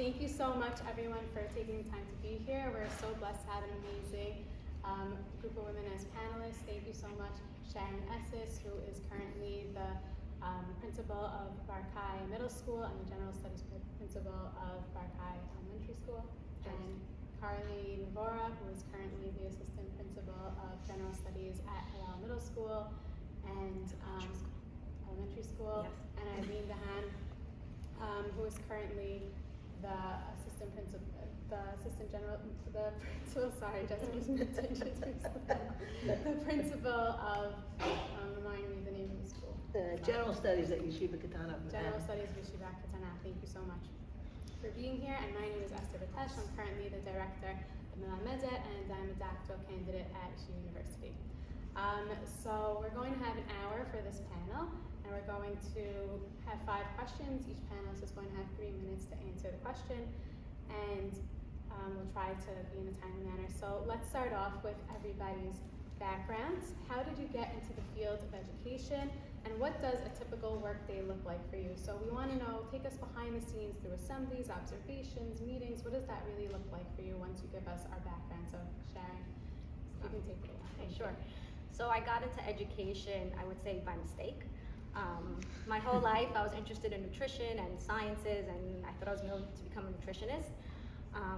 Thank you so much, everyone, for taking the time to be here. We're so blessed to have an amazing group of women as panelists. Thank you so much, Sharon Esses, who is currently the principal of Barkai Middle School and the General Studies principal of Barkai Elementary School, and Carly Mavorah, who is currently the assistant principal of General Studies at Hillel Middle School and Elementary School, Yes. and Eileen Dahan, who is currently the assistant principal, sorry, Jessica's attention the principal of, remind me the name of the school. The General Studies at Yeshiva Katana. General Studies Yeshiva Katana. Thank you so much for being here. And my name is Esther Betesh. I'm currently the director of Melamedet, and I'm a doctoral candidate at Yeshiva University. So we're going to have an hour for this panel, and we're going to have 5 questions. Each panelist is going to have 3 minutes to answer the question, and we'll try to be in a timely manner. So let's start off with everybody's backgrounds. How did you get into the field of education, and what does a typical workday look like for you? So we want to know, take us behind the scenes through assemblies, observations, meetings. What does that really look like for you once you give us our background? So Sharon, you can take it away. Okay, sure. So I got into education, I would say by mistake. My whole life I was interested in nutrition and sciences, and I thought I was going to become a nutritionist.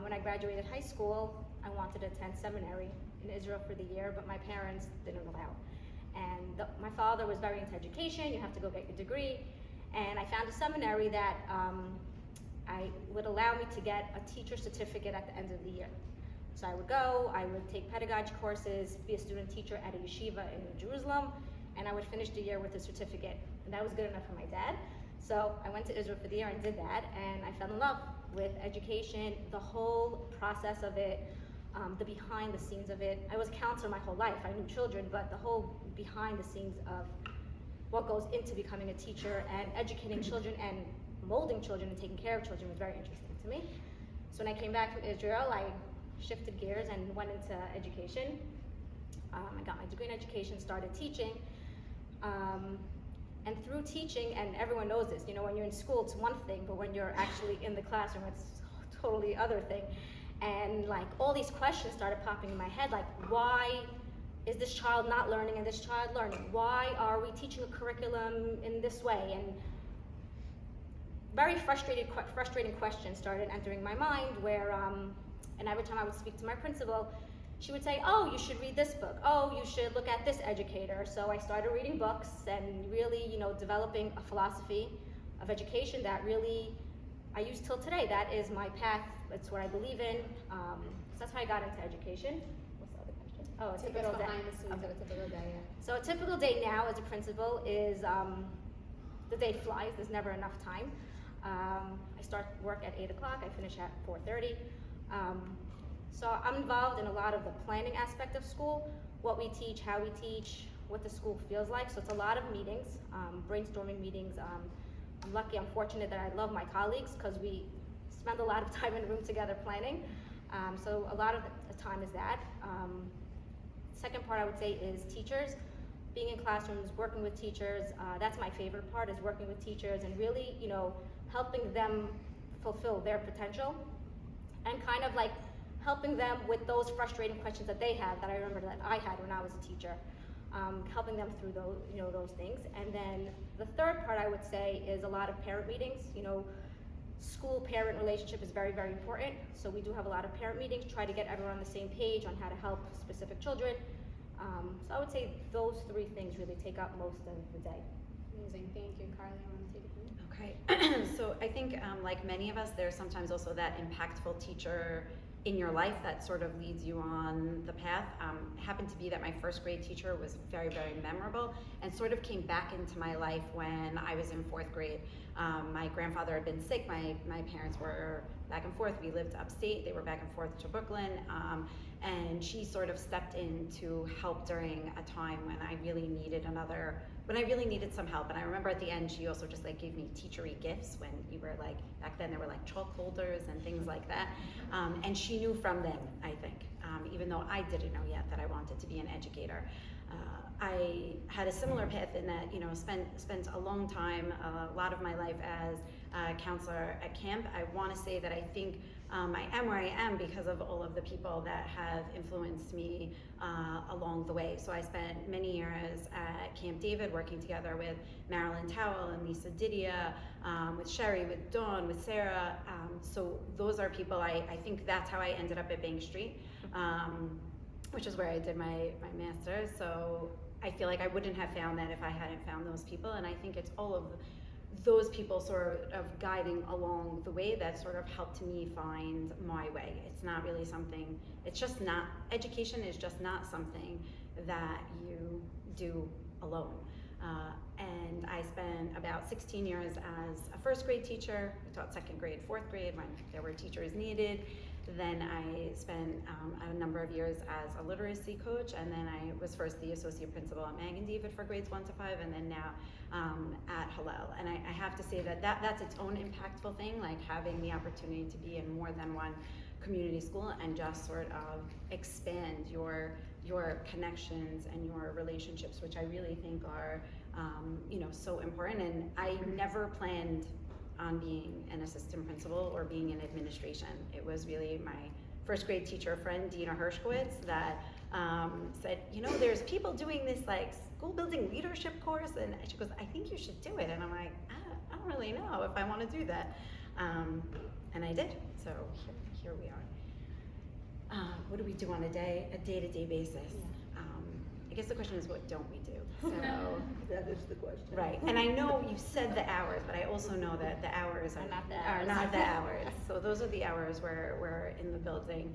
When I graduated high school, I wanted to attend seminary in Israel for the year, but my parents didn't allow. And my father was very into education. You have to go get your degree. And I found a seminary that I would allow me to get a teacher certificate at the end of the year. So I would go, I would take pedagogy courses, be a student teacher at a yeshiva in Jerusalem, and I would finish the year with a certificate. And that was good enough for my dad. So I went to Israel for the year and did that, and I fell in love with education, the whole process of it, the behind the scenes of it. I was a counselor my whole life. I knew children, but the whole behind the scenes of what goes into becoming a teacher and educating children and molding children and taking care of children was very interesting to me. So when I came back from Israel, I shifted gears and went into education. I got my degree in education, started teaching. And through teaching, and everyone knows this, you know, when you're in school, it's one thing, but when you're actually in the classroom, it's totally other thing. And like all these questions started popping in my head, like why is this child not learning and this child learning? Why are we teaching a curriculum in this way? And very frustrating questions started entering my mind where, and every time I would speak to my principal, she would say, oh, you should read this book. Oh, you should look at this educator. So I started reading books and really, you know, developing a philosophy of education that really I use till today. That is my path. It's what I believe in. So that's how I got into education. What's the other question? Oh, a typical day. Behind the scenes of a typical day, yeah. So a typical day now as a principal is the day flies. There's never enough time. I start work at 8 o'clock. I finish at 4:30. So I'm involved in a lot of the planning aspect of school, what we teach, how we teach, what the school feels like. So it's a lot of meetings, brainstorming meetings. I'm lucky, I'm fortunate that I love my colleagues because we spend a lot of time in the room together planning. So a lot of the time is that. Second part I would say is teachers. Being in classrooms, working with teachers, that's my favorite part, is working with teachers and really, you know, helping them fulfill their potential and kind of like helping them with those frustrating questions that they have that I remember that I had when I was a teacher, helping them through those, you know, those things. And then the third part I would say is a lot of parent meetings. You know, school-parent relationship is very, very important. So we do have a lot of parent meetings, try to get everyone on the same page on how to help specific children. So I would say those 3 things really take up most of the day. Amazing, thank you. Carly, I want to take it from you. Okay, so I think like many of us, there's sometimes also that impactful teacher in your life that sort of leads you on the path. Happened to be that my first grade teacher was very, very memorable and sort of came back into my life when I was in 4th grade. My grandfather had been sick, my parents were back and forth. We lived upstate, they were back and forth to Brooklyn. And she sort of stepped in to help during a time when I really needed some help. And I remember at the end, she also just like gave me teachery gifts when you were like, back then there were like chalk holders and things like that. And she knew from then, I think, even though I didn't know yet that I wanted to be an educator. I had a similar path in that, you know, spent a long time, a lot of my life as counselor at camp. I want to say that I think I am where I am because of all of the people that have influenced me along the way. So I spent many years at Camp David working together with Marilyn Towell and Lisa Didia, with Sherry, with Dawn, with Sarah. So those are people, I think that's how I ended up at Bank Street, which is where I did my master's. So I feel like I wouldn't have found that if I hadn't found those people. And I think it's all of those people sort of guiding along the way that sort of helped me find my way. It's not really something, it's just not, education is just not something that you do alone. And I spent about 16 years as a first grade teacher. I taught second grade, fourth grade when there were teachers needed. Then I spent a number of years as a literacy coach, and then I was first the associate principal at Mag and David for grades 1 to 5, and then now at Hillel. And I have to say that's its own impactful thing, like having the opportunity to be in more than one community school and just sort of expand your connections and your relationships, which I really think are so important. And I never planned on being an assistant principal or being in administration. It was really my first grade teacher friend, Dina Hershkowitz, that said, there's people doing this like school building leadership course, and she goes, I think you should do it. And I'm like, I don't really know if I want to do that. And I did, so here we are. What do we do on a day-to-day basis? Yeah. I guess the question is, what don't we do? So That is the question. right, and I know you said the hours, but I also know that the hours are not the hours. So those are the hours where we're in the building.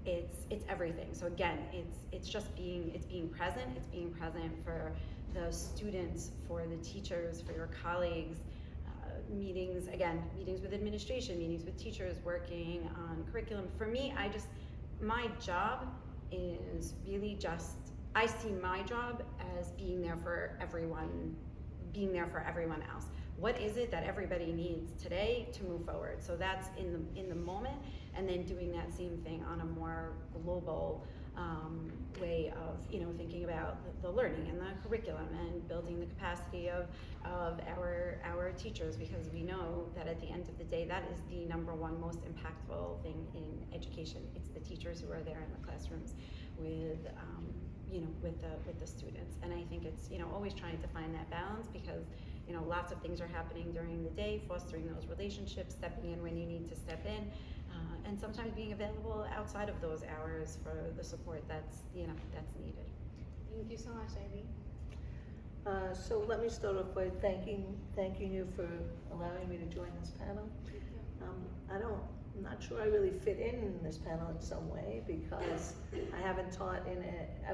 It's everything. So again, it's being present. It's being present for the students, for the teachers, for your colleagues. Meetings with administration, meetings with teachers, working on curriculum. For me, my job is really just, I see my job as being there for everyone else. What is it that everybody needs today to move forward? So that's in the moment, and then doing that same thing on a more global way of thinking about the learning and the curriculum and building the capacity of our teachers, because we know that at the end of the day that is the number one most impactful thing in education. It's the teachers who are there in the classrooms with the students. And I think it's always trying to find that balance, because lots of things are happening during the day, fostering those relationships, stepping in when you need to step in, and sometimes being available outside of those hours for the support that's needed. Thank you so much, Eileen. So let me start off by thanking you for allowing me to join this panel. I'm not sure I really fit in this panel in some way, because I've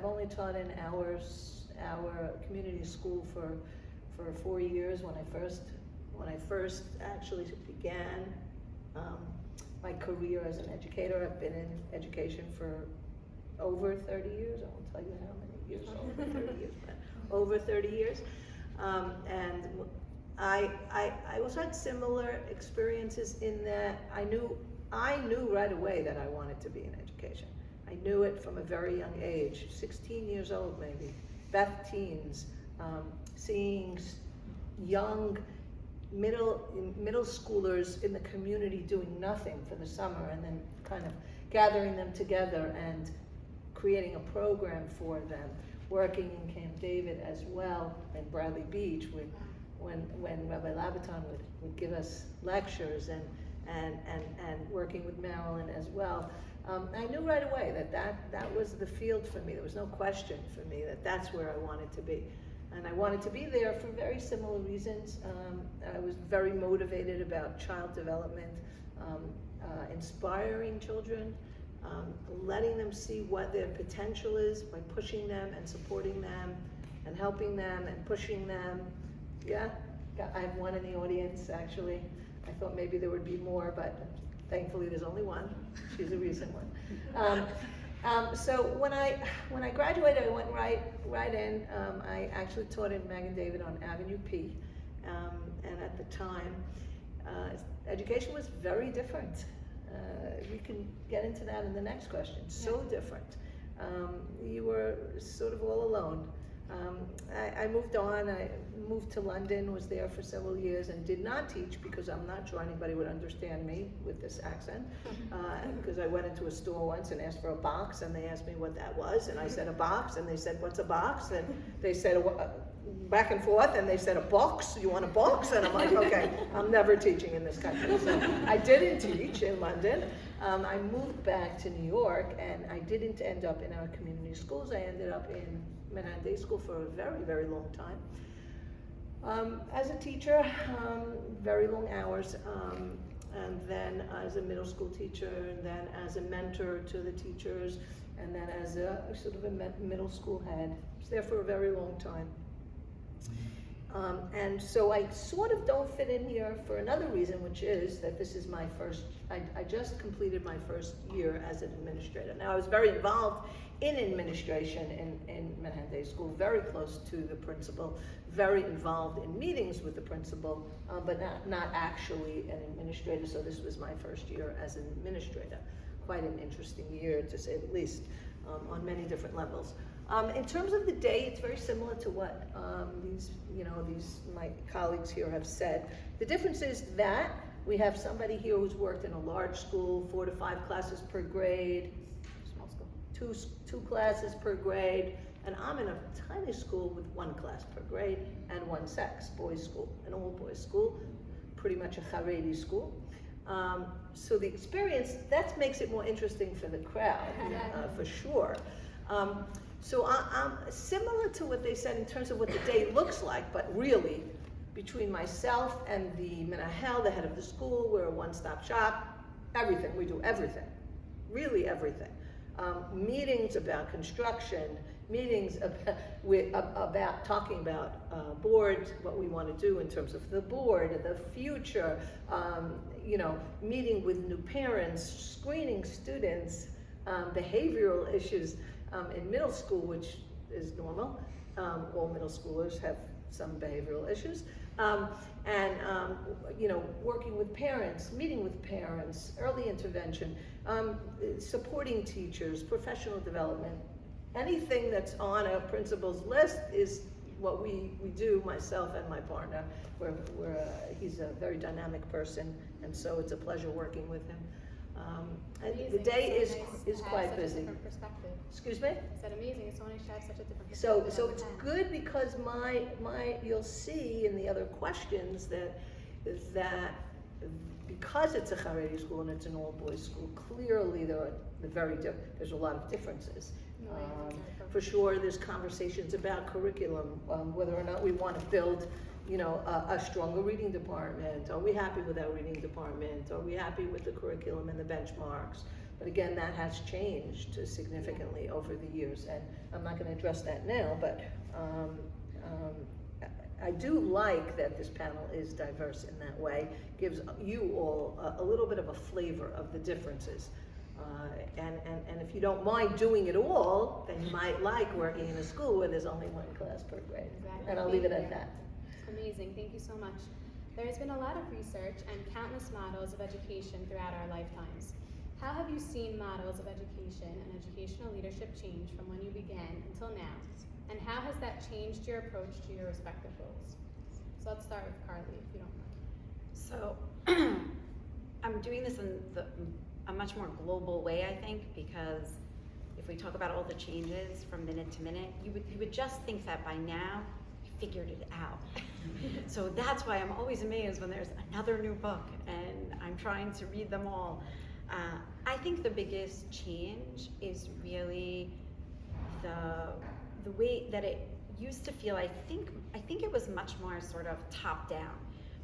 only taught in our community school for 4 years when I first actually began my career as an educator. I've been in education for over 30 years. I won't tell you how many years, over 30 years, but over 30 years. And I also had similar experiences in that I knew right away that I wanted to be in education. I knew it from a very young age, 16 years old maybe, Beth teens, seeing young middle schoolers in the community doing nothing for the summer, and then kind of gathering them together and creating a program for them, working in Camp David as well, and Bradley Beach, when Rabbi Labaton would give us lectures, and working with Marilyn as well. I knew right away that was the field for me. There was no question for me that that's where I wanted to be. And I wanted to be there for very similar reasons. I was very motivated about child development, inspiring children, letting them see what their potential is by pushing them and supporting them and helping them and pushing them. Yeah, I have one in the audience actually. I thought maybe there would be more, but thankfully there's only one. She's a recent one. So when I graduated, I went right in. I actually taught in Mag and David on Avenue P, and at the time, education was very different. We can get into that in the next question. So different. You were sort of all alone. I moved on. I moved to London, was there for several years, and did not teach because I'm not sure anybody would understand me with this accent. Because I went into a store once and asked for a box, and they asked me what that was, and I said a box, and they said, what's a box? And they said, back and forth, and they said, a box? You want a box? And I'm like, okay, I'm never teaching in this country. So I didn't teach in London. I moved back to New York, and I didn't end up in our community schools. I ended up in Manhattan Day School for a very, very long time. As a teacher, very long hours, and then as a middle school teacher, and then as a mentor to the teachers, and then as a sort of a middle school head. I was there for a very long time. And so I sort of don't fit in here for another reason, which is that this is my first, I just completed my first year as an administrator. Now, I was very involved in administration in Manhattan Day School, very close to the principal, very involved in meetings with the principal, but not actually an administrator, so this was my first year as an administrator. Quite an interesting year, to say the least, on many different levels. In terms of the day, it's very similar to what these my colleagues here have said. The difference is that we have somebody here who's worked in a large school, 4 to 5 classes per grade, small school, two classes per grade, and I'm in a tiny school with 1 class per grade and 1 sex, boys school, an all boys school, pretty much a Haredi school. So the experience, that makes it more interesting for the crowd, for sure. So I'm similar to what they said in terms of what the day looks like, but really, between myself and the Menahel, the head of the school, we're a one-stop shop. Everything, we do everything, really everything. Meetings about construction, meetings about talking about boards, what we want to do in terms of the board, the future, meeting with new parents, screening students, behavioral issues. In middle school, which is normal, all middle schoolers have some behavioral issues, working with parents, meeting with parents, early intervention, supporting teachers, professional development. Anything that's on a principal's list is what we do, myself and my partner. He's a very dynamic person, and so it's a pleasure working with him. The day is quite busy. Excuse me? I said amazing. It's so nice to have such a different perspective. So it's good because you'll see in the other questions that because it's a Haredi school and it's an all boys school, clearly there's a lot of differences. For sure, there's conversations about curriculum, whether or not we want to build a stronger reading department. Are we happy with our reading department? Are we happy with the curriculum and the benchmarks? But again, that has changed significantly over the years, and I'm not going to address that now, but I do like that this panel is diverse in that way, gives you all a little bit of a flavor of the differences. And if you don't mind doing it all, then you might like working in a school where there's only 1 class per grade. Exactly. And I'll leave it at that. Amazing, thank you so much. There has been a lot of research and countless models of education throughout our lifetimes. How have you seen models of education and educational leadership change from when you began until now? And how has that changed your approach to your respective roles? So let's start with Carly, if you don't mind. So I'm doing this in a much more global way, I think, because if we talk about all the changes from minute to minute, you would just think that by now you figured it out. So that's why I'm always amazed when there's another new book and I'm trying to read them all. I think the biggest change is really the way that it used to feel. I think it was much more sort of top down.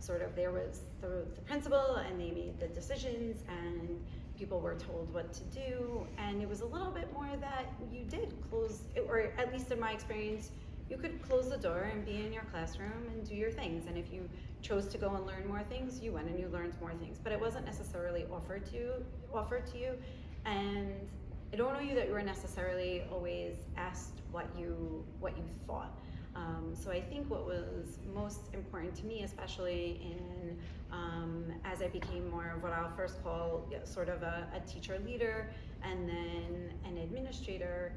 Sort of there was the principal and they made the decisions and people were told what to do, and it was a little bit more that you did close, or at least in my experience, you could close the door and be in your classroom and do your things, and if you chose to go and learn more things, you went and you learned more things, but it wasn't necessarily offered to you, and I don't know you that you were necessarily always asked what you thought. So I think what was most important to me, especially in as I became more of what I'll first call sort of a teacher leader and then an administrator,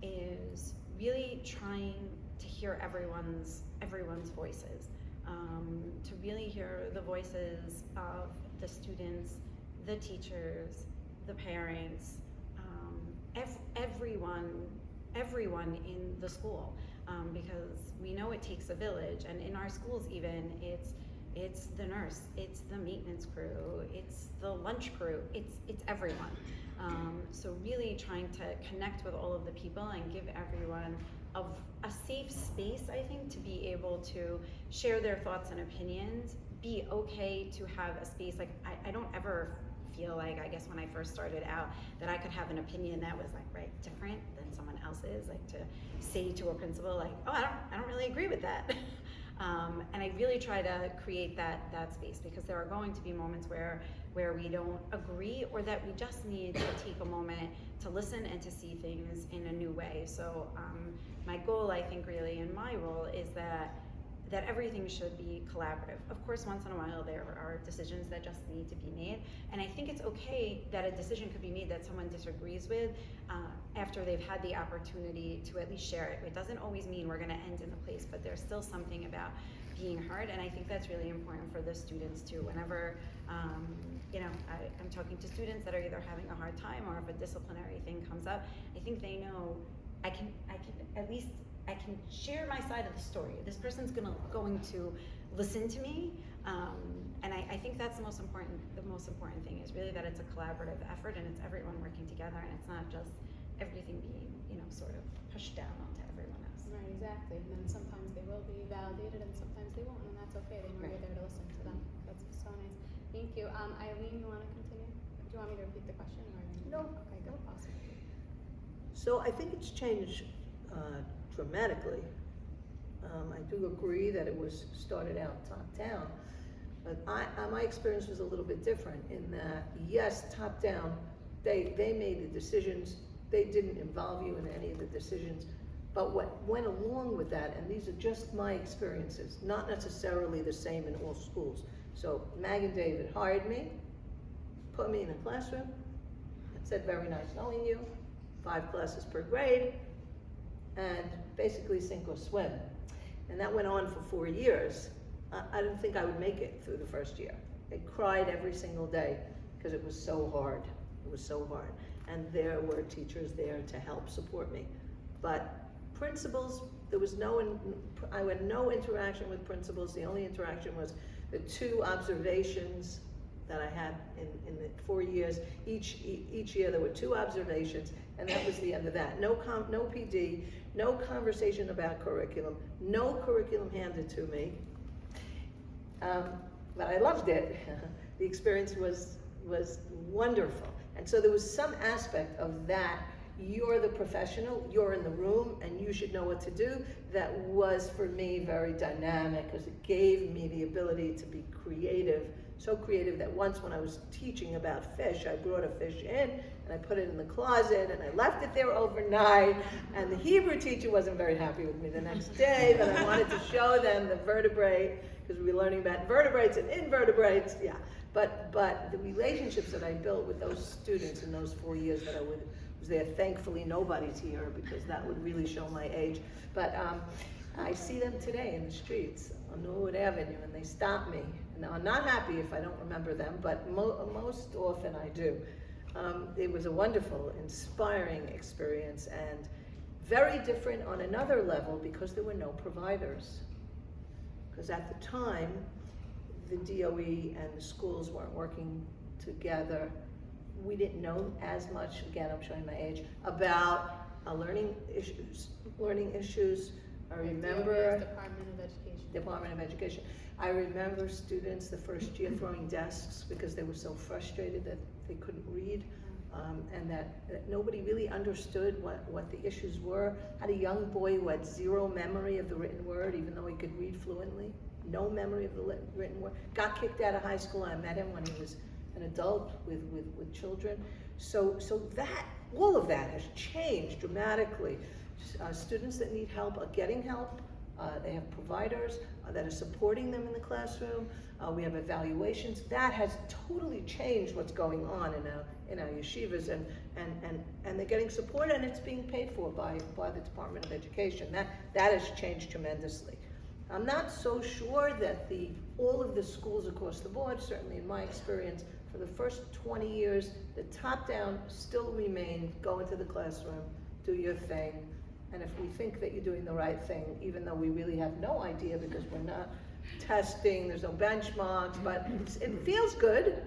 is really trying to hear everyone's voices, to really hear the voices of the students, the teachers, the parents, everyone in the school, because we know it takes a village, and in our schools even, it's the nurse, it's the maintenance crew, it's the lunch crew, it's everyone. So really trying to connect with all of the people and give everyone a safe space, I think, to be able to share their thoughts and opinions, be okay to have a space. Like, I don't ever feel like, I guess when I first started out, that I could have an opinion that was like different than someone else's, like to say to a principal like, oh, I don't really agree with that. And I really try to create that space, because there are going to be moments where we don't agree, or that we just need to take a moment to listen and to see things in a new way. So my goal, I think, really in my role is that everything should be collaborative. Of course, once in a while there are decisions that just need to be made, and I think it's okay that a decision could be made that someone disagrees with after they've had the opportunity to at least share it. It doesn't always mean we're gonna end in a place, but there's still something about being heard, and I think that's really important for the students too. Whenever I'm talking to students that are either having a hard time, or if a disciplinary thing comes up, I think they know I can share my side of the story. This person's going to listen to me, and I think that's the most important thing, is really that it's a collaborative effort, and it's everyone working together, and it's not just everything being sort of pushed down onto everyone else. Right, exactly. And then sometimes they will be validated, and sometimes they won't, and that's okay. They know you're there to listen to them. That's so nice. Thank you. Eileen, you want to continue? Do you want me to repeat the question? Or? No. Okay, good. Awesome. So I think it's changed dramatically. I do agree that it was started out top down, but my experience was a little bit different in that, yes, top down, they made the decisions. They didn't involve you in any of the decisions, but what went along with that, and these are just my experiences, not necessarily the same in all schools. So Mag and David hired me, put me in a classroom, and said, very nice knowing you, 5 classes per grade, and basically sink or swim. And that went on for 4 years. I didn't think I would make it through the first year. I cried every single day because it was so hard. It was so hard. And there were teachers there to help support me. But principals, I had no interaction with principals. The only interaction was the 2 observations that I had in the 4 years. Each year there were 2 observations, and that was the end of that. No PD, no conversation about curriculum, no curriculum handed to me. But I loved it. The experience was wonderful. And so there was some aspect of that, you're the professional, you're in the room, and you should know what to do, that was for me very dynamic, because it gave me the ability to be creative, so creative that once when I was teaching about fish, I brought a fish in, and I put it in the closet, and I left it there overnight, and the Hebrew teacher wasn't very happy with me the next day, but I wanted to show them the vertebrate, because we were learning about vertebrates and invertebrates, yeah. But the relationships that I built with those students in those 4 years that I was there, thankfully nobody's here, because that would really show my age. But I see them today in the streets on Norwood Avenue, and they stop me. And I'm not happy if I don't remember them, but most often I do. It was a wonderful, inspiring experience, and very different on another level, because there were no providers. Because at the time, the DOE and the schools weren't working together. We didn't know as much, again, I'm showing my age, about learning issues. I remember Department of Education. I remember students the first year throwing desks because they were so frustrated that they couldn't read, and that nobody really understood what the issues were. Had a young boy who had 0 memory of the written word, even though he could read fluently. No memory of the written word. Got kicked out of high school. I met him when he was an adult with children. So that, all of that has changed dramatically. Students that need help are getting help. They have providers that are supporting them in the classroom. We have evaluations. That has totally changed what's going on in our yeshivas, and they're getting support, and it's being paid for by the Department of Education. That has changed tremendously. I'm not so sure that all of the schools across the board, certainly in my experience, for the first 20 years, the top-down still remained, go into the classroom, do your thing, and if we think that you're doing the right thing, even though we really have no idea because we're not testing, there's no benchmarks, but it feels good,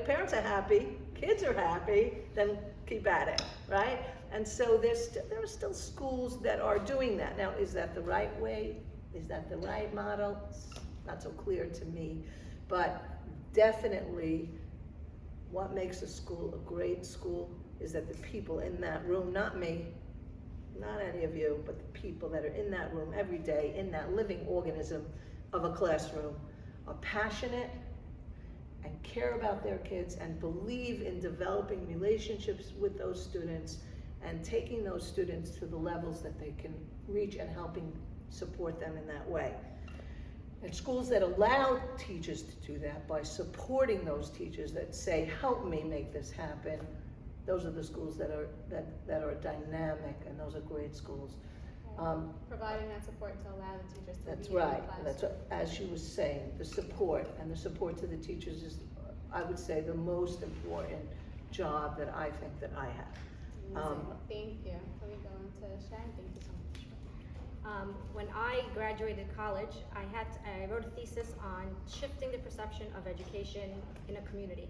parents are happy, kids are happy, then keep at it, right? And so there are still schools that are doing that. Now, is that the right way? Is that the right model? It's not so clear to me, but definitely what makes a school a great school is that the people in that room, not me, not any of you, but the people that are in that room every day, in that living organism of a classroom, are passionate and care about their kids and believe in developing relationships with those students and taking those students to the levels that they can reach and helping support them in that way. And schools that allow teachers to do that by supporting those teachers that say, help me make this happen, those are the schools that are dynamic, and those are great schools. Providing that support to allow the teachers to That's be in the right. classroom. That's what, as she was saying, the support to the teachers is, I would say, the most important job that I think that I have. Amazing. Thank you. Can we go into Sharon? Thank you so much. When I graduated college, I wrote a thesis on shifting the perception of education in a community.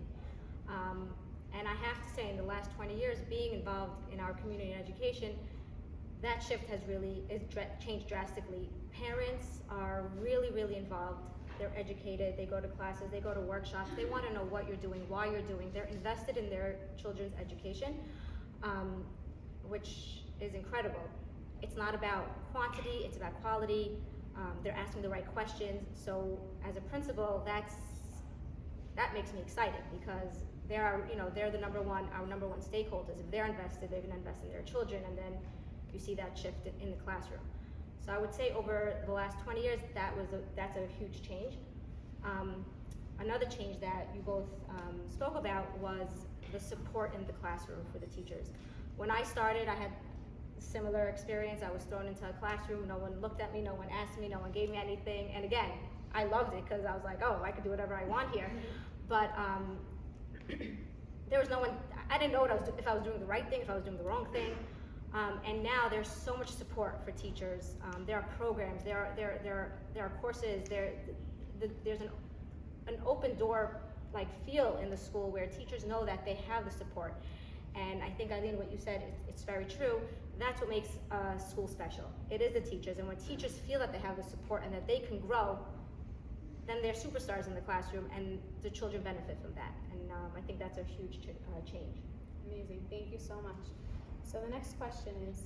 And I have to say, in the last 20 years, being involved in our community and education, that shift has really changed drastically. Parents are really, really involved. They're educated, they go to classes, they go to workshops, they want to know what you're doing, why you're doing. They're invested in their children's education, which is incredible. It's not about quantity, it's about quality. They're asking the right questions. So as a principal, that makes me excited, because they're the our number one stakeholders. If they're invested, they're gonna invest in their children, and then you see that shift in the classroom. So I would say over the last 20 years, that's a huge change. Another change that you both spoke about was the support in the classroom for the teachers. When I started, I had a similar experience. I was thrown into a classroom, no one looked at me, no one asked me, no one gave me anything. And again, I loved it because I was like, oh, I could do whatever I want here. But there was no one, I didn't know if I was doing the right thing, if I was doing the wrong thing. And now there's so much support for teachers. There are programs, there are courses, there's an open door like feel in the school where teachers know that they have the support. And I think, Eileen, what you said, it's very true. That's what makes a school special. It is the teachers, and when teachers feel that they have the support and that they can grow, then they're superstars in the classroom, and the children benefit from that. And I think that's a huge change. Amazing. Thank you so much. So the next question is,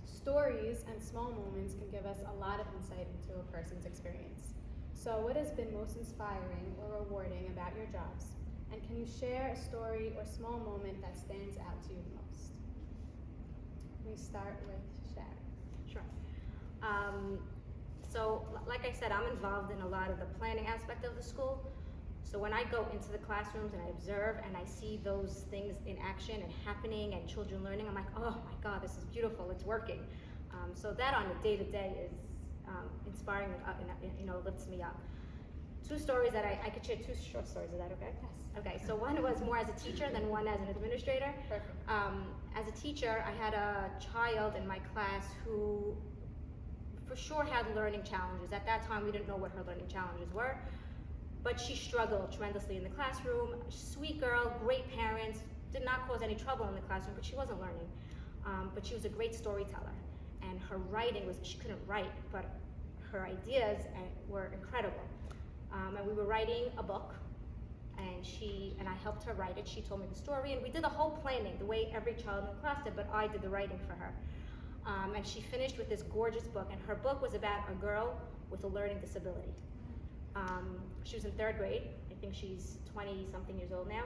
stories and small moments can give us a lot of insight into a person's experience. So what has been most inspiring or rewarding about your jobs? And can you share a story or small moment that stands out to you the most? We start with Sharon. Sure. So like I said, I'm involved in a lot of the planning aspect of the school. So when I go into the classrooms and I observe and I see those things in action and happening and children learning, I'm like, oh my God, this is beautiful, it's working. So that on a day-to-day is inspiring and lifts me up. Two stories that I could share, two short stories, is that okay? Yes. Okay, so one was more as a teacher than one as an administrator. Perfect. As a teacher, I had a child in my class who for sure had learning challenges. At that time, we didn't know what her learning challenges were, but she struggled tremendously in the classroom. Sweet girl, great parents, did not cause any trouble in the classroom, but she wasn't learning. But she was a great storyteller, and her writing she couldn't write, but her ideas were incredible. And we were writing a book, and I helped her write it. She told me the story, and we did the whole planning, the way every child in the class did, but I did the writing for her. And she finished with this gorgeous book, and her book was about a girl with a learning disability. She was in 3rd grade. I think she's 20-something years old now.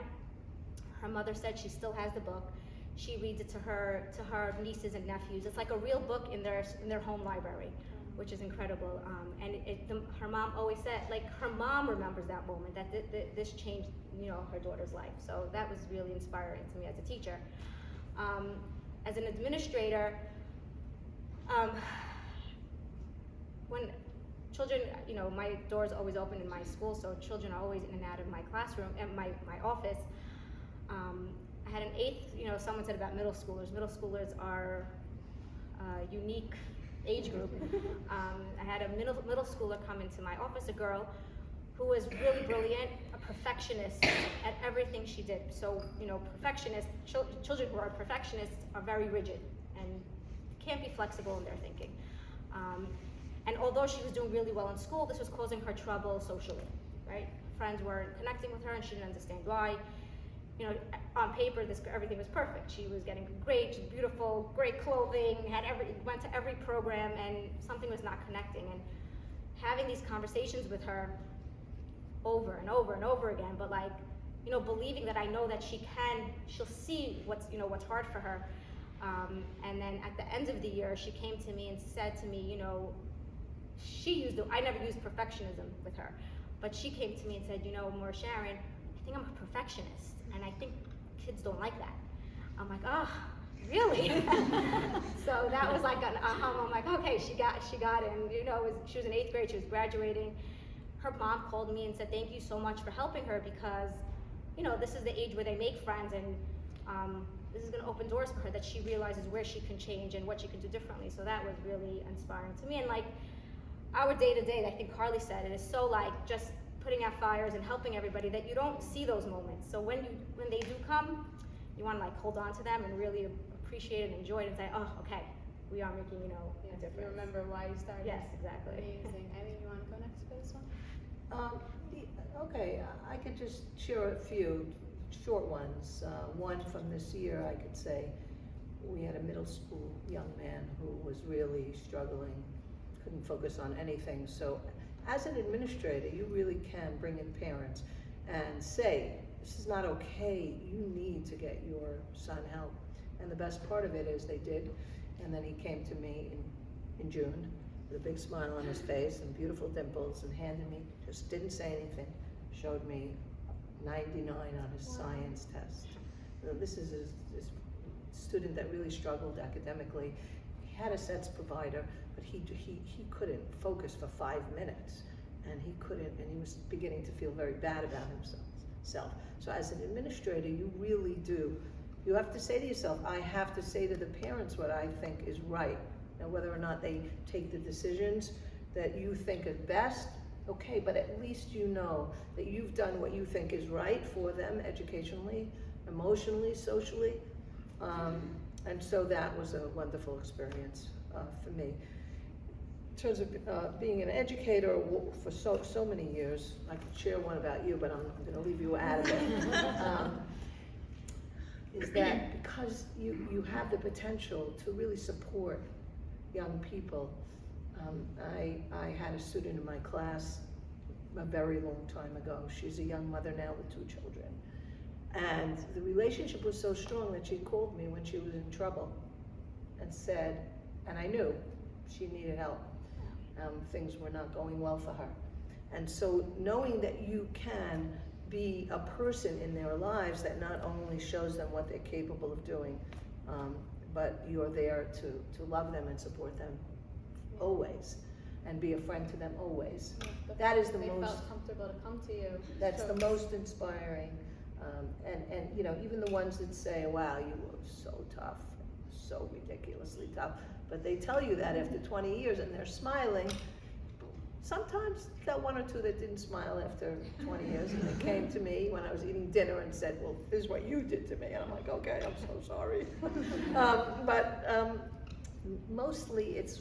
Her mother said she still has the book. She reads it to her nieces and nephews. It's like a real book in their home library. which is incredible. And her mom always said, like, her mom remembers that moment, that this changed, her daughter's life. So that was really inspiring to me as a teacher. As an administrator, when children, my door's always open in my school, so children are always in and out of my classroom and my office. I had an eighth, someone said about middle schoolers. Middle schoolers are a unique age group. I had a middle schooler come into my office, a girl who was really brilliant, a perfectionist at everything she did. So, perfectionists, children who are perfectionists are very rigid and can't be flexible in their thinking. And although she was doing really well in school, this was causing her trouble socially, right? Friends weren't connecting with her and she didn't understand why. On paper, everything was perfect. She was getting good grades, she's beautiful, great clothing, went to every program, and something was not connecting. And having these conversations with her over and over and over again, but believing that I know that she'll see what's hard for her. And then at the end of the year, she came to me and said to me, I never used perfectionism with her, but she came to me and said, Mavorah, Sharon, I think I'm a perfectionist, and I think kids don't like that. I'm like, oh, really? So that was like an aha. I'm like, okay, she got it. And she was in 8th grade, she was graduating. Her mom called me and said, thank you so much for helping her, because this is the age where they make friends, and this is going to open doors for her, that she realizes where she can change and what she can do differently. So that was really inspiring to me. And our day-to-day, I think Carly said, it is so just putting out fires and helping everybody that you don't see those moments. So when they do come, you want to hold on to them and really appreciate it and enjoy it and say, oh, okay, we are making a difference. You remember why you started. Yes, exactly. Amazing. Eileen, you want to go next for this one? Okay, I could just share a few short ones. One from this year, I could say, we had a middle school young man who was really struggling, couldn't focus on anything. So as an administrator, you really can bring in parents and say, this is not okay, you need to get your son help. And the best part of it is they did. And then he came to me in June with a big smile on his face and beautiful dimples, and handed me, just didn't say anything, showed me 99 on his science test. This is a student that really struggled academically. He had a SETS provider, but he couldn't focus for 5 minutes, and he was beginning to feel very bad about himself. So as an administrator, you really do. You have to say to yourself, I have to say to the parents what I think is right. Now, whether or not they take the decisions that you think are best, okay, but at least you know that you've done what you think is right for them educationally, emotionally, socially. And so that was a wonderful experience for me. In terms of being an educator for so many years, I could share one about you, but I'm going to leave you out of it. Is that because you have the potential to really support young people. I had a student in my class a very long time ago. She's a young mother now with 2 children. And the relationship was so strong that she called me when she was in trouble and said, and I knew she needed help. Things were not going well for her. And so knowing that you can be a person in their lives that not only shows them what they're capable of doing, but you're there to love them and support them always, and be a friend to them always. Yeah, that is the they most. They felt comfortable to come to you. That's the most inspiring, and even the ones that say, "Wow, you were so tough, so ridiculously tough," but they tell you that after 20 years, and they're smiling. Sometimes that 1 or 2 that didn't smile after 20 years, and they came to me when I was eating dinner and said, "Well, this is what you did to me," and I'm like, "Okay, I'm so sorry." But mostly it's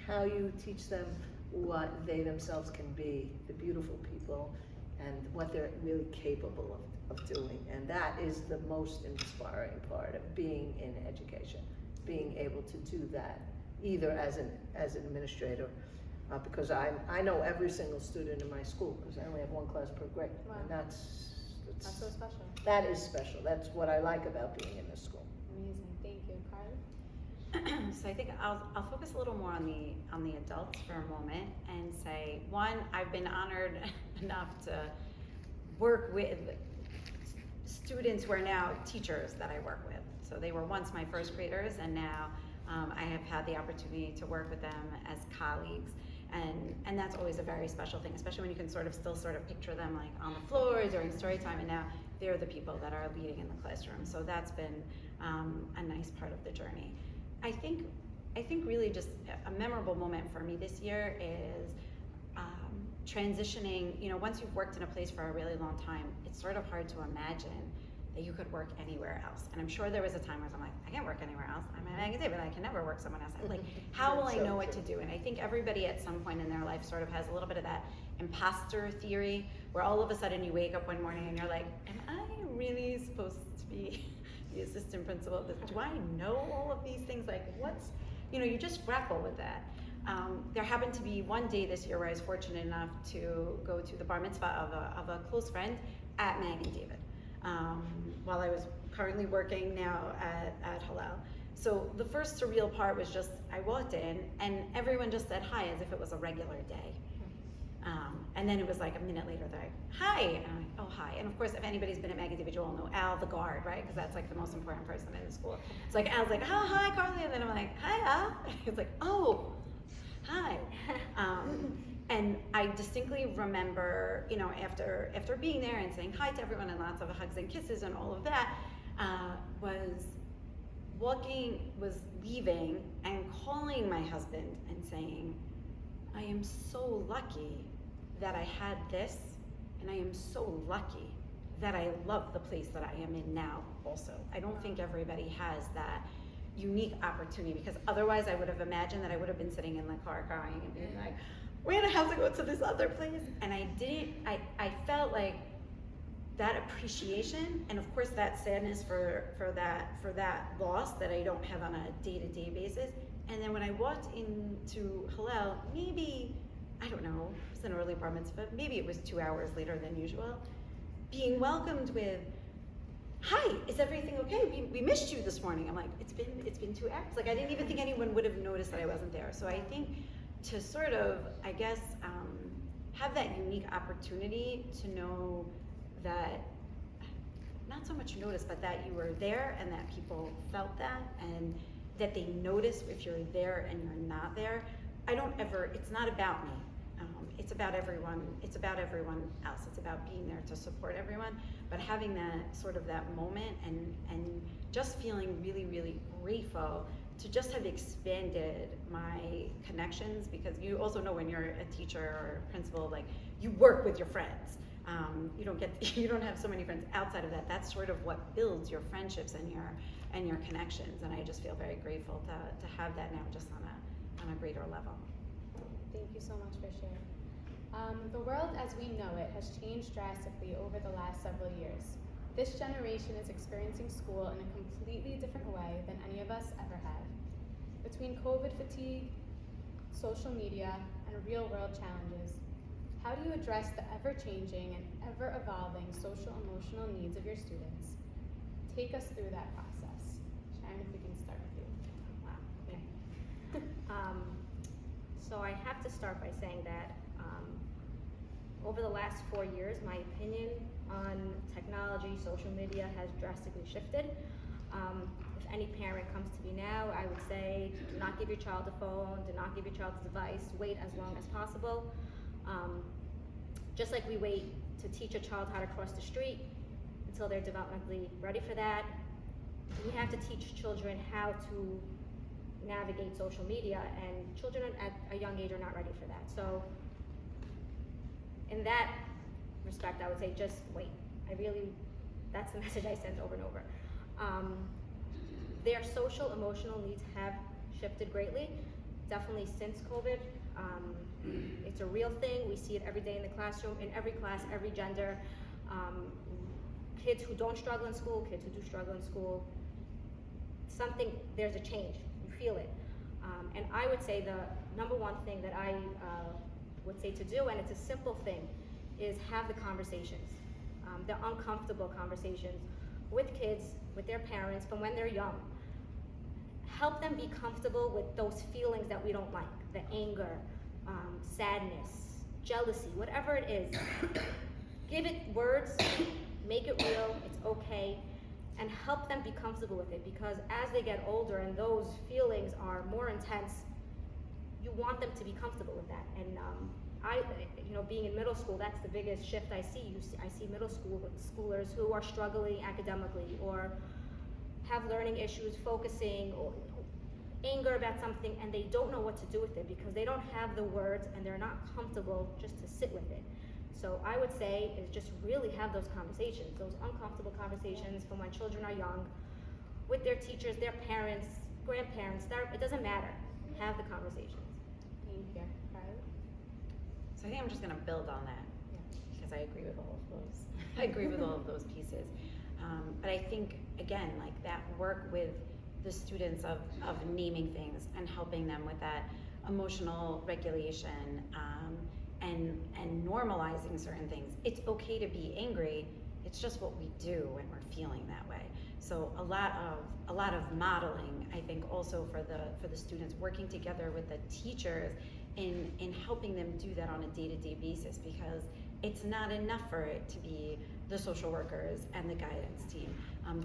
how you teach them what they themselves can be, the beautiful people, and what they're really capable of doing. And that is the most inspiring part of being in education, being able to do that, either as an administrator, because I know every single student in my school, because I only have 1 class per grade. Wow. And that's so special. That is special. That's what I like about being in this school. Amazing. Thank you. Carly? So I think I'll focus a little more on the adults for a moment and say, one, I've been honored enough to work with students who are now teachers that I work with. So they were once my first graders, and now I have had the opportunity to work with them as colleagues. And that's always a very special thing, especially when you can still picture them like on the floor during story time, and now they're the people that are leading in the classroom. So that's been a nice part of the journey. I think really just a memorable moment for me this year is transitioning. Once you've worked in a place for a really long time, it's sort of hard to imagine that you could work anywhere else. And I'm sure there was a time where I'm like, I can't work anywhere else. I'm a magazine, but I can never work somewhere else. Like, how will I know what to do? And I think everybody at some point in their life sort of has a little bit of that imposter theory, where all of a sudden you wake up one morning and you're like, am I really supposed to be the assistant principal? Do I know all of these things? Like, you just grapple with that. There happened to be one day this year where I was fortunate enough to go to the bar mitzvah of a close friend at Mag and David, while I was currently working now at Hillel. So the first surreal part was just, I walked in and everyone just said hi as if it was a regular day. And then it was like a minute later, they're like, hi, and I'm like, oh, hi. And of course, if anybody's been at Mag and David, you all know Al, the guard, right? Because that's like the most important person in the school. It's like, Al's like, oh, hi, Carly. And then I'm like, hi, Al. It's like, oh, hi. And I distinctly remember, after being there and saying hi to everyone and lots of hugs and kisses and all of that, was leaving and calling my husband and saying, I am so lucky that I had this, and I am so lucky that I love the place that I am in now also. I don't think everybody has that unique opportunity, because otherwise I would have imagined that I would have been sitting in the car crying and being like, we're gonna have to go to this other place. And I didn't, I felt like that appreciation, and of course that sadness for that loss that I don't have on a day-to-day basis. And then when I walked into Hillel, maybe, I don't know, it was an early bar mitzvah, maybe it was 2 hours later than usual, being welcomed with, hi, is everything okay? We missed you this morning. I'm like, it's been 2 hours. Like, I didn't even think anyone would have noticed that I wasn't there. So I think to sort of, I guess, have that unique opportunity to know that, not so much notice, but that you were there and that people felt that, and that they notice if you're there and you're not there. It's not about me. It's about everyone. It's about everyone else. It's about being there to support everyone, but having that moment and just feeling really, really grateful to just have expanded my connections, because you also know when you're a teacher or a principal, like, you work with your friends. You don't have so many friends outside of that. That's sort of what builds your friendships and your connections. And I just feel very grateful to have that now, just on a greater level. Thank you so much for sharing. The world as we know it has changed drastically over the last several years. This generation is experiencing school in a completely different way than any of us ever have. Between COVID fatigue, social media, and real-world challenges, how do you address the ever-changing and ever-evolving social-emotional needs of your students? Take us through that process. Sharon, if we can start with you. Wow, okay. So I have to start by saying that over the last 4 years, my opinion on technology, social media has drastically shifted. If any parent comes to me now, I would say, do not give your child a phone, do not give your child a device, wait as long as possible. Just like we wait to teach a child how to cross the street until they're developmentally ready for that, we have to teach children how to navigate social media, and children at a young age are not ready for that. So in that respect, I would say just wait. That's the message I send over and over. Their social emotional needs have shifted greatly, definitely since COVID. It's a real thing. We see it every day in the classroom, in every class, every gender. Kids who don't struggle in school, kids who do struggle in school. There's a change, you feel it. And I would say the number one thing that I would say to do, and it's a simple thing, is have the conversations, the uncomfortable conversations with kids, with their parents, from when they're young. help them be comfortable with those feelings that we don't like, the anger, sadness, jealousy, whatever it is. Give it words, make it real, it's okay, and help them be comfortable with it, because as they get older and those feelings are more intense, you want them to be comfortable with that. And being in middle school, that's the biggest shift I see. I see middle schoolers who are struggling academically or have learning issues, focusing, or anger about something, and they don't know what to do with it because they don't have the words and they're not comfortable just to sit with it. So I would say is just really have those conversations, those uncomfortable conversations from when children are young, with their teachers, their parents, grandparents, it doesn't matter. Have the conversations. Thank you. Riley? So I think I'm just gonna build on that, because I agree with all of those. I agree with all of those pieces. But I think, again, like that work with the students of naming things and helping them with that emotional regulation, and normalizing certain things. It's okay to be angry. It's just what we do when we're feeling that way. So a lot of modeling, I think, also for the students, working together with the teachers in helping them do that on a day-to-day basis, because it's not enough for it to be the social workers and the guidance team.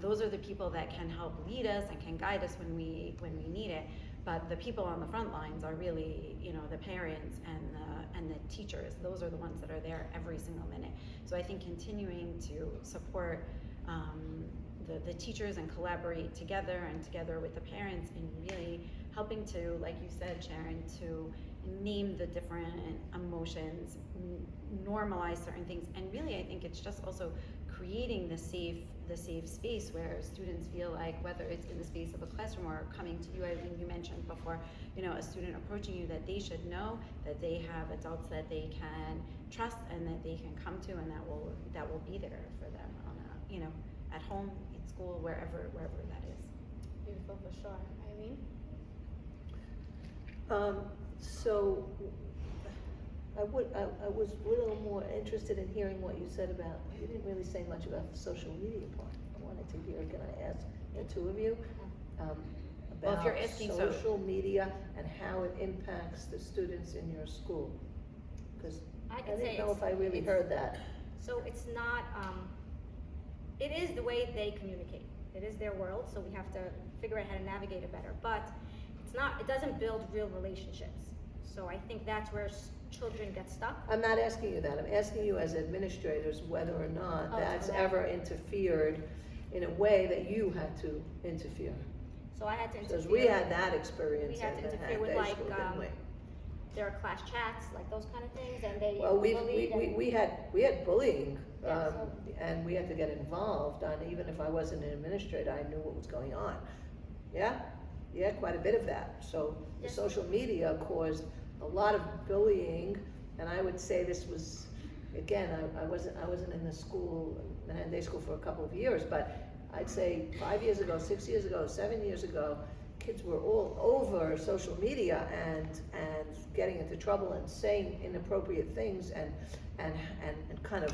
Those are the people that can help lead us and can guide us when we need it. But the people on the front lines are really, the parents and the teachers. Those are the ones that are there every single minute. So I think continuing to support the teachers and collaborate together with the parents in really helping to, like you said, Sharon, to name the different emotions, normalize certain things, and really I think it's just also creating the safe space where students feel like, whether it's in the space of a classroom or coming to you, Eileen, you mentioned before, a student approaching you, that they should know that they have adults that they can trust and that they can come to, and that will be there for them on at home, at school, wherever that is. Beautiful, for sure. Eileen? So I was a little more interested in hearing what you said about, you didn't really say much about the social media part. I wanted to hear, can I ask the two of you, Well, if about you're asking social media and how it impacts the students in your school? Because I didn't know if I really heard that. So it's not, it is the way they communicate. It is their world, so we have to figure out how to navigate it better. But it doesn't build real relationships. So I think that's where children get stuck. I'm not asking you that. I'm asking you as administrators whether or not that's okay. ever interfered in a way that you had to interfere. So I had to interfere. Because we had that experience. We had to interfere with there are class chats, like those kind of things, and they we had bullying, and we had to get involved. Even if I wasn't an administrator, I knew what was going on. Yeah, quite a bit of that. So the social media caused a lot of bullying, and I would say this was, again, I wasn't in the school, Manhattan Day School, for a couple of years, but I'd say 5 years ago, 6 years ago, 7 years ago, kids were all over social media and getting into trouble and saying inappropriate things and kind of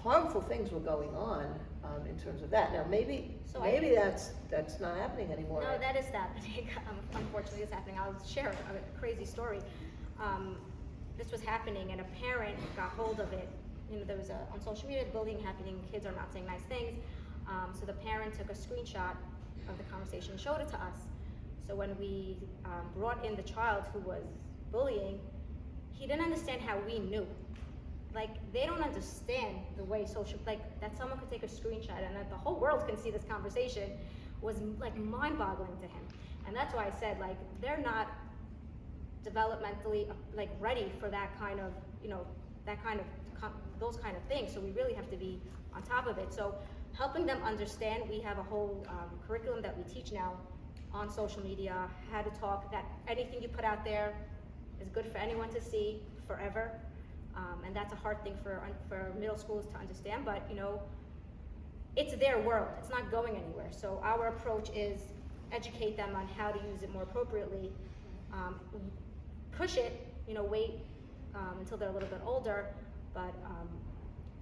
harmful things were going on in terms of that. Now maybe that's not happening anymore. No, that is happening. Unfortunately, it's happening. I'll share a crazy story. This was happening, and a parent got hold of it. There was on social media bullying happening. Kids are not saying nice things. So the parent took a screenshot of the conversation, showed it to us. So when we brought in the child who was bullying, he didn't understand how we knew. Like, they don't understand the way that someone could take a screenshot and that the whole world can see this conversation was like mind-boggling to him. And that's why I said, like, they're not developmentally ready for that kind of, those kind of things. So we really have to be on top of it. So helping them understand, we have a whole curriculum that we teach now on social media, how to talk, that anything you put out there is good for anyone to see forever. And that's a hard thing for middle schools to understand, but it's their world. It's not going anywhere. So our approach is educate them on how to use it more appropriately, push it, wait until they're a little bit older, but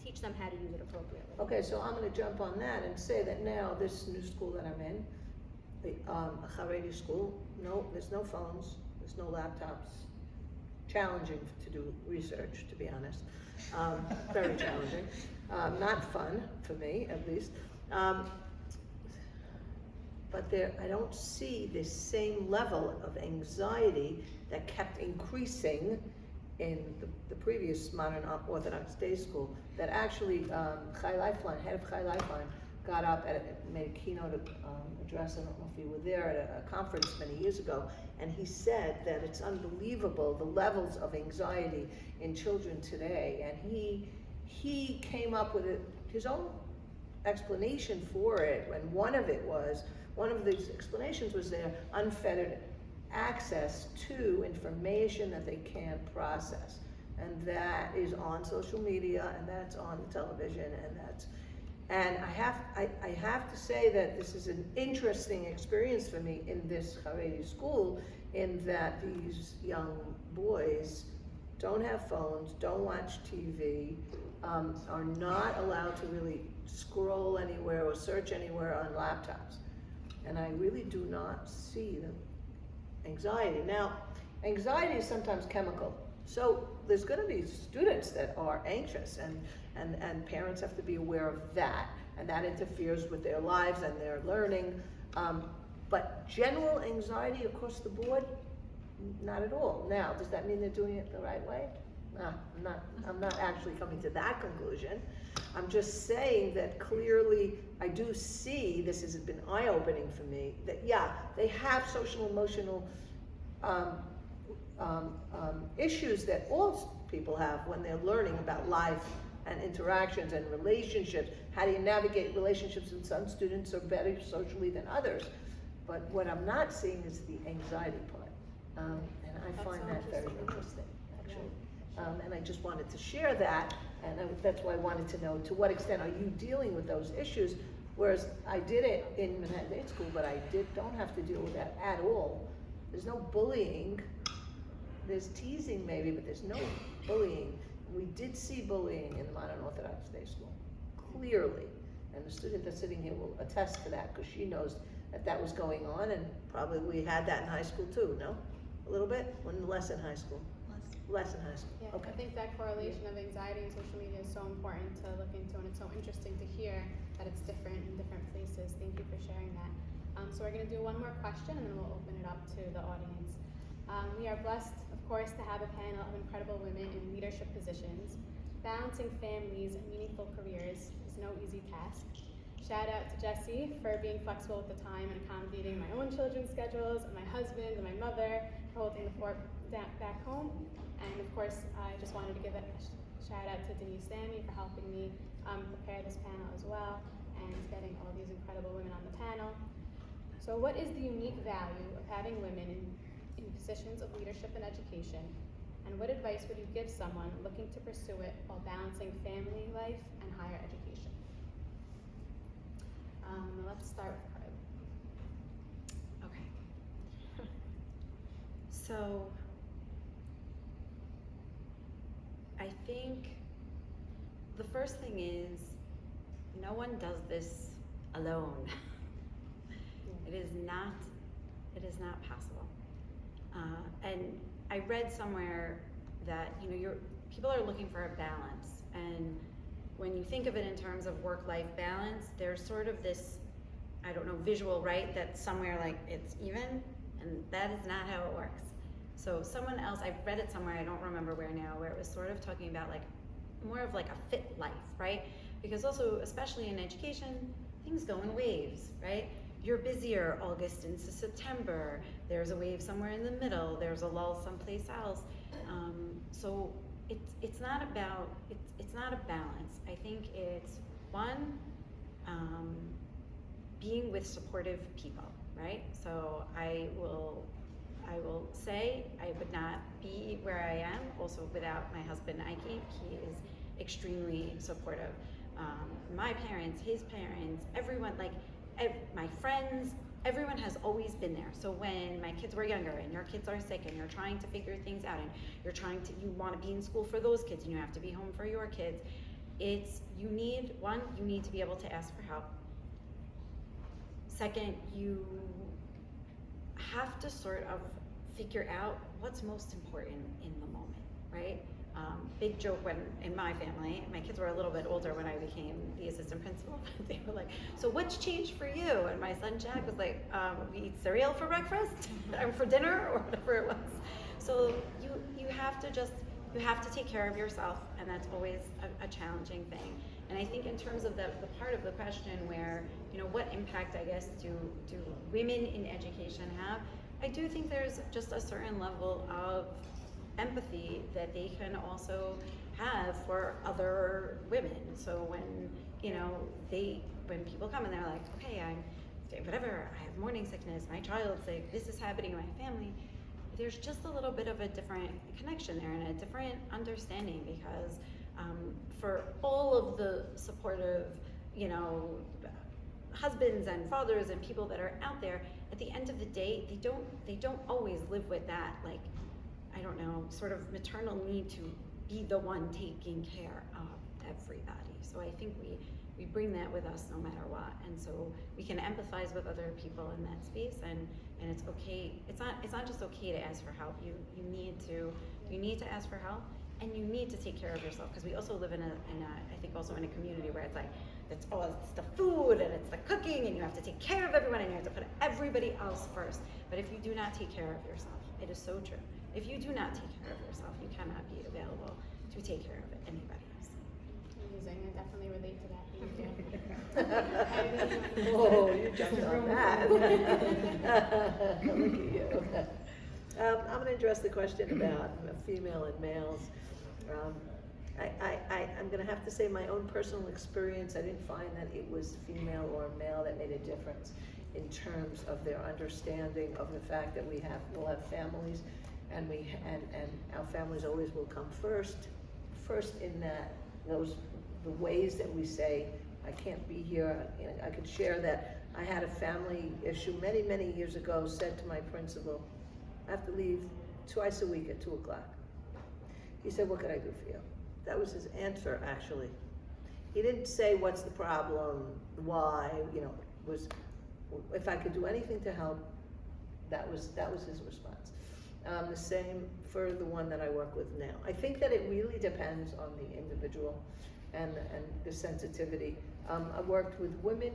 teach them how to use it appropriately. Okay, so I'm going to jump on that and say that now this new school that I'm in, a Haredi school, no, there's no phones, there's no laptops. Challenging to do research, to be honest. Very challenging. Not fun, for me, at least. But I don't see this same level of anxiety that kept increasing in the previous modern Orthodox day school, that actually Chai Lifeline, head of Chai Lifeline, got up and made a keynote address, I don't know if you were there, at a conference many years ago, and he said that it's unbelievable the levels of anxiety in children today, and he came up with his own explanation for it, and one of the explanations was their unfettered access to information that they can't process, and that is on social media, and that's on the television, and I have to say that this is an interesting experience for me in this Haredi school, in that these young boys don't have phones, don't watch TV, are not allowed to really scroll anywhere or search anywhere on laptops. And I really do not see the anxiety. Now, anxiety is sometimes chemical. So there's going to be students that are anxious, and parents have to be aware of that, and that interferes with their lives and their learning. But general anxiety across the board, not at all. Now, does that mean they're doing it the right way? No, I'm not actually coming to that conclusion. I'm just saying that clearly I do see, this has been eye-opening for me, that yeah, they have social emotional issues that all people have when they're learning about life and interactions and relationships. How do you navigate relationships? And some students are better socially than others. But what I'm not seeing is the anxiety part. And I find that very interesting, actually. And I just wanted to share that, and that's why I wanted to know, to what extent are you dealing with those issues? Whereas I did it in Manhattan Day School, but I don't have to deal with that at all. There's no bullying. There's teasing maybe, but there's no bullying. We did see bullying in the Modern Orthodox Day School, clearly. And the student that's sitting here will attest to that, because she knows that was going on, and probably we had that in high school too, no? A little bit? Less in high school? Less in high school, Yeah, okay. I think that correlation of anxiety and social media is so important to look into, and it's so interesting to hear that it's different in different places. Thank you for sharing that. So we're going to do one more question, and then we'll open it up to the audience. We are blessed, of course, to have a panel of incredible women in leadership positions. Balancing families and meaningful careers is no easy task. Shout out to Jessie for being flexible with the time and accommodating my own children's schedules, and my husband and my mother for holding the fort back home. And of course, I just wanted to give a shout out to Denise Sammy for helping me prepare this panel as well, and getting all these incredible women on the panel. So what is the unique value of having women in positions of leadership and education? And what advice would you give someone looking to pursue it while balancing family life and higher education? Let's start with Carly. Okay. So, I think the first thing is, no one does this alone. It is not possible. And I read somewhere that people are looking for a balance, and when you think of it in terms of work-life balance, there's sort of this, visual, right? That somewhere like it's even, and that is not how it works. So someone else, I've read it somewhere, I don't remember where now, where it was sort of talking about like more of like a fit life, right? Because also, especially in education, things go in waves, right? You're busier August into September, there's a wave somewhere in the middle, there's a lull someplace else. So it's not a balance. I think it's one, being with supportive people, right? So I will say I would not be where I am also without my husband Ike. He is extremely supportive. My parents, his parents, everyone, my friends, everyone has always been there. So when my kids were younger and your kids are sick and you're trying to figure things out and you want to be in school for those kids and you have to be home for your kids, you need to be able to ask for help. Second, you have to sort of figure out what's most important in the moment, right? Big joke when in my family, my kids were a little bit older when I became the assistant principal. They were like, "So what's changed for you?" And my son Jack was like, "We eat cereal for breakfast, and for dinner, or whatever it was." So you have to take care of yourself, and that's always a challenging thing. And I think in terms of the part of the question where, what impact, I guess, do women in education have? I do think there's just a certain level of empathy that they can also have for other women. So when when people come and they're like, okay, I have morning sickness, my child's sick, this is happening in my family, there's just a little bit of a different connection there and a different understanding, because for all of the supportive husbands and fathers and people that are out there, at the end of the day, they don't always live with that, like, I don't know, sort of maternal need to be the one taking care of everybody. So I think we bring that with us no matter what, and so we can empathize with other people in that space, and it's okay. It's not just okay to ask for help. You need to ask for help, and you need to take care of yourself, because we also live in a I think also in a community where it's like it's the food and it's the cooking, and you have to take care of everyone and you have to put everybody else first. But if you do not take care of yourself, it is so true. If you do not take care of yourself, you cannot be available to take care of anybody else. Amazing. I definitely relate to that. Thank you. Whoa, you jumped on that. Look at you. I'm going to address the question about female and males. I'm going to have to say my own personal experience, I didn't find that it was female or male that made a difference in terms of their understanding of the fact that we'll have families, and our families always will come first in the ways that we say, I can't be here. I could share that I had a family issue many years ago, said to my principal, I have to leave twice a week at 2:00. He said, what can I do for you? That was his answer, actually. He didn't say, what's the problem, why, was, if I could do anything to help, that was his response. The same for the one that I work with now. I think that it really depends on the individual and the sensitivity. I worked with women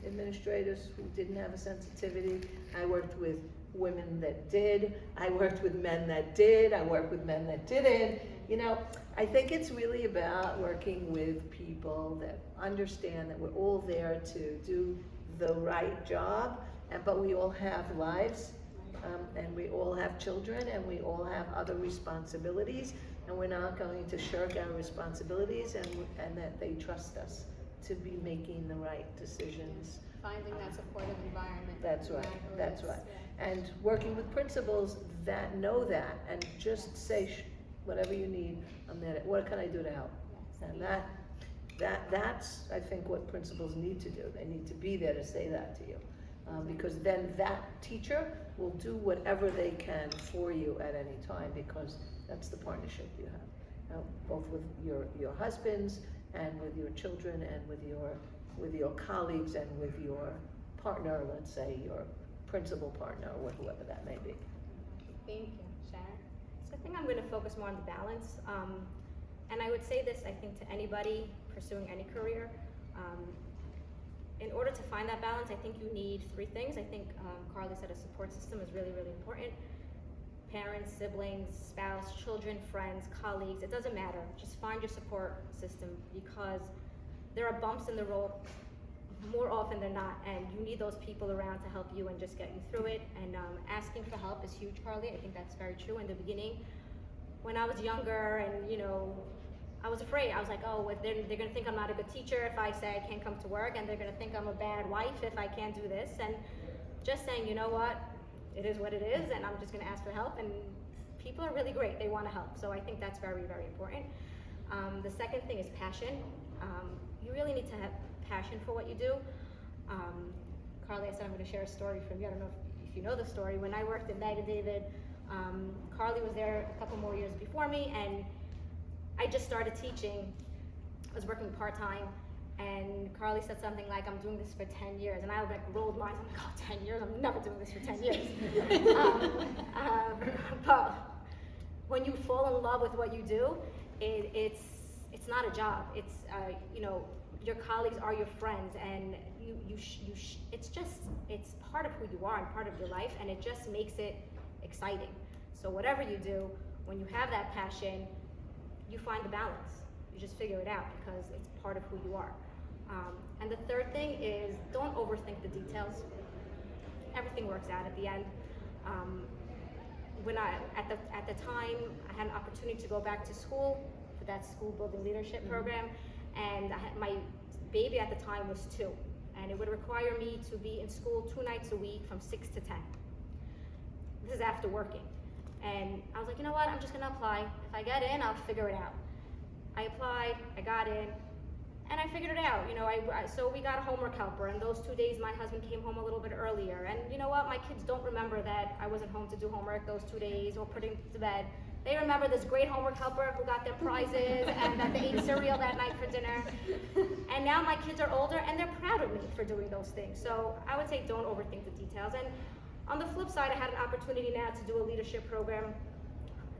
administrators who didn't have a sensitivity. I worked with women that did. I worked with men that did. I worked with men that didn't. I think it's really about working with people that understand that we're all there to do the right job, but we all have lives, and we all have children, and we all have other responsibilities, and we're not going to shirk our responsibilities, and that they trust us to be making the right decisions. Finding that supportive environment. That's right. And working with principals that know that, and just say, whatever you need, I'm there. What can I do to help? And that's, I think, what principals need to do. They need to be there to say that to you. Because then that teacher will do whatever they can for you at any time, because that's the partnership you have, both with your husbands and with your children and with your colleagues and with your partner, let's say your principal partner or whoever that may be. Thank you. Sharon? So I think I'm going to focus more on the balance. And I would say this, I think, to anybody pursuing any career. In order to find that balance, I think you need three things. I think Carly said a support system is really important. Parents, siblings, spouse, children, friends, colleagues, it doesn't matter. Just find your support system, because there are bumps in the road more often than not, and you need those people around to help you and just get you through it. And asking for help is huge, Carly. I think that's very true. In the beginning, when I was younger and I was afraid. I was like, oh, if they're going to think I'm not a good teacher if I say I can't come to work, and they're going to think I'm a bad wife if I can't do this. And just saying, you know what, it is what it is, and I'm just going to ask for help. And people are really great. They want to help. So I think that's very important. The second thing is passion. You really need to have passion for what you do. Carly, I said I'm going to share a story from you. I don't know if you know the story. When I worked at Meg and David, Carly was there a couple more years before me, and I just started teaching. I was working part-time, And Carly said something like, I'm doing this for 10 years. And I like rolled my eyes. I'm like, oh, 10 years? I'm never doing this for 10 years. But when you fall in love with what you do, it's not a job. It's, your colleagues are your friends, and it's part of who you are and part of your life, and it just makes it exciting. So whatever you do, when you have that passion, you find the balance. You just figure it out because it's part of who you are. And the third thing is, don't overthink the details. Everything works out at the end. At the time, I had an opportunity to go back to school for that school building leadership program, and my baby at the time was 2, and it would require me to be in school 2 nights a week from 6 to 10. This is after working. And I was like, you know what, I'm just gonna apply. If I get in, I'll figure it out. I applied, I got in, and I figured it out. So we got a homework helper, and those 2 days my husband came home a little bit earlier. And you know what, my kids don't remember that I wasn't home to do homework those 2 days or put him to bed. They remember this great homework helper who got their prizes and that they ate cereal that night for dinner. And now my kids are older and they're proud of me for doing those things. So I would say don't overthink the details. And on the flip side, I had an opportunity now to do a leadership program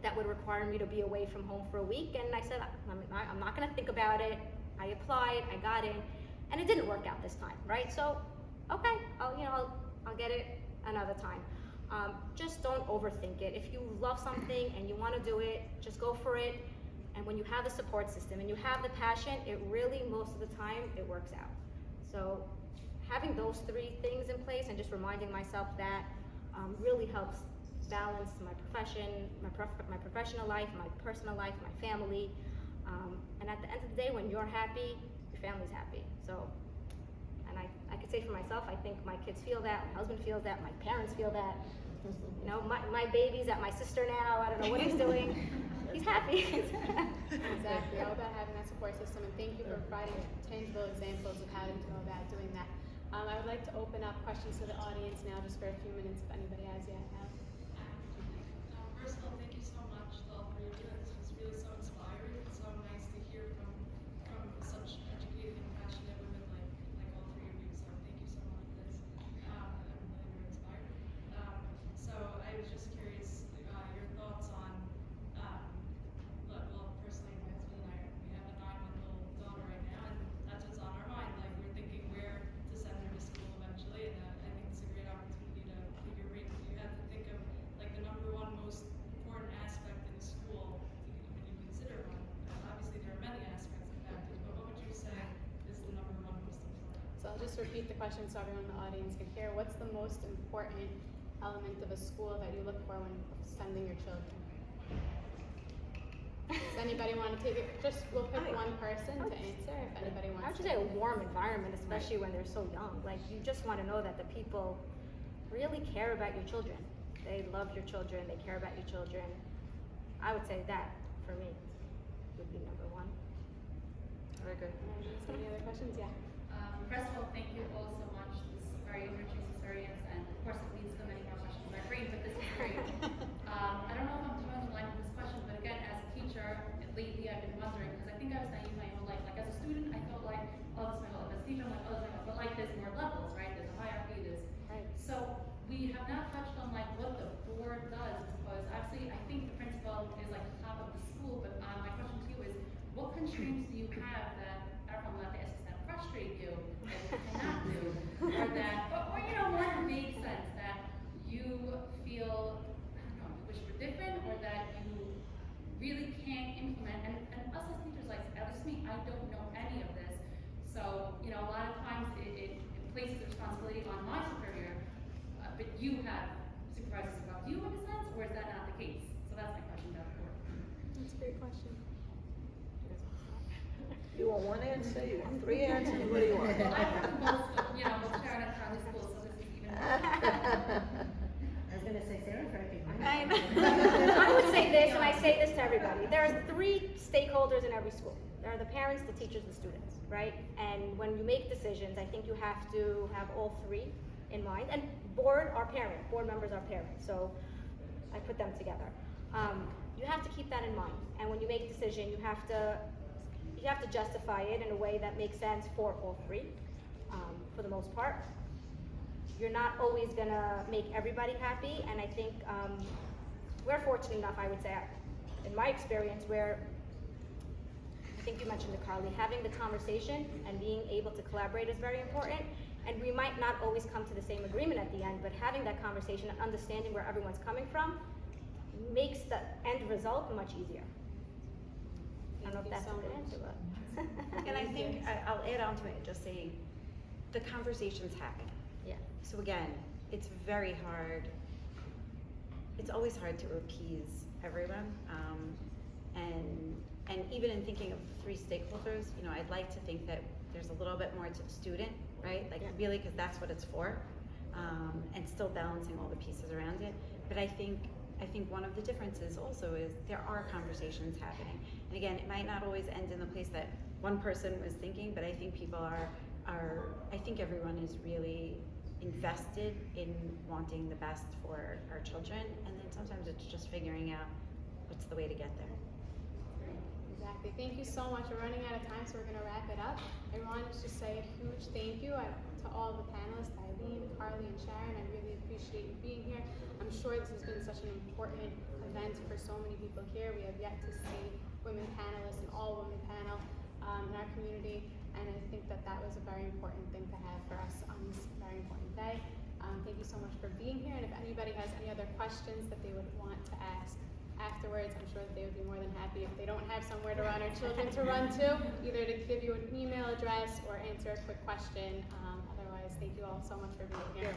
that would require me to be away from home for a week. And I said, I'm not gonna think about it. I applied, I got in, and it didn't work out this time, right? So, okay, I'll get it another time. Just don't overthink it. If you love something and you want to do it, just go for it. And when you have the support system and you have the passion, it really, most of the time, it works out. So having those 3 things in place and just reminding myself that really helps balance my profession, my professional life, my personal life, my family. And at the end of the day, when you're happy, your family's happy. So, and I could say for myself, I think my kids feel that, my husband feels that, my parents feel that. My baby's at my sister now. I don't know what he's doing. He's happy. Exactly, all about having that support system, and thank you for providing tangible examples of how to go about doing that. I would like to open up questions to the audience now, just for a few minutes, if anybody has yet. First of all, thank you so much to all 3 of you. This was really so inspiring. It's so nice to hear from such educated and passionate women like all 3 of you. So thank you so much for this. I'm really very inspired. So I was just curious your thoughts on, well, personally, my husband and I, we have a 9-month-old daughter right now, and that's what's on our mind. Like, we're thinking where to send her to school eventually, and I think it's a great opportunity to figure out. You have to think of like the number 1 most important aspect in a school when you consider one. Obviously, there are many aspects of factors, but what would you say is the number 1 most important? So I'll just repeat the question so everyone in the audience can hear. What's the most important element of a school that you look for when sending your children? Does anybody want to take it? We'll pick one person to answer if anybody wants to. I would just say a warm environment, especially when they're so young. Like, you just want to know that the people really care about your children. They love your children, they care about your children. I would say that, for me, would be number 1. Very good. Any other questions? Yeah. First of all, thank you all so much. This is very enriching experience, and of course it leads to many more questions in my brain, but this is great. I don't know if I'm totally in line with this question, but again, as a teacher, lately I've been wondering, because I think I was naive my whole life. Like, as a student, I felt like, oh, this is my goal. As a teacher, I'm like, oh, this is my goal. But like, there's more levels, right? There's a hierarchy, Right. So we have not touched on like what the board does, because obviously I think the principal is like the top of the school, but my question to you is, what constraints do you have that, I don't know, I'm allowed to ask this, that frustrate you, that you cannot do, or that, or more in a vague sense, that you feel, I don't know, you wish were different, or that you really can't implement, and us as teachers, like, at least me, I don't know any of this, so, a lot of times it places the responsibility on my superior, but you have supervisors above you in a sense, or is that not the case? So that's my question about the board. That's a great question. You want 1 answer? You want 3 answers? What do you want? Well, I work in both Sharon and Charlie schools, so this is even more. I was gonna say Sarah's right behind. I would say this, and I say this to everybody. There are 3 stakeholders in every school. There are the parents, the teachers, the students, right? And when you make decisions, I think you have to have all 3 in mind. And board members are parents, so I put them together. You have to keep that in mind. And when you make a decision, you have to you have to justify it in a way that makes sense for all three, for the most part. You're not always gonna make everybody happy, and I think we're fortunate enough, I would say, in my experience, where I think you mentioned it, Carly, having the conversation and being able to collaborate is very important. And we might not always come to the same agreement at the end, but having that conversation and understanding where everyone's coming from makes the end result much easier. I don't know if that's a good answer, but. And I think I'll add on to it, just saying, the conversations happen. Yeah. So again, it's very hard, it's always hard to appease everyone. And even in thinking of the three stakeholders, you know, I'd like to think that there's a little bit more to the student, right? Like really, because that's what it's for, and still balancing all the pieces around it. But I think one of the differences also is there are conversations happening. And again, it might not always end in the place that one person was thinking, but I think people are I think everyone is really invested in wanting the best for our children, and then sometimes it's just figuring out what's the way to get there. Exactly. Thank you so much. We're running out of time, so we're going to wrap it up. I wanted to just say a huge thank you to all the panelists, Eileen, Carly, and Sharon. I really appreciate you being here. I'm sure this has been such an important event for so many people here. We have yet to see women panelists, an all-women panel in our community, and I think that was a very important thing to have for us on this very important day. Thank you so much for being here, and if anybody has any other questions that they would want to ask afterwards, I'm sure that they would be more than happy if they don't have somewhere to run or children to run to, either to give you an email address or answer a quick question. Otherwise, thank you all so much for being here.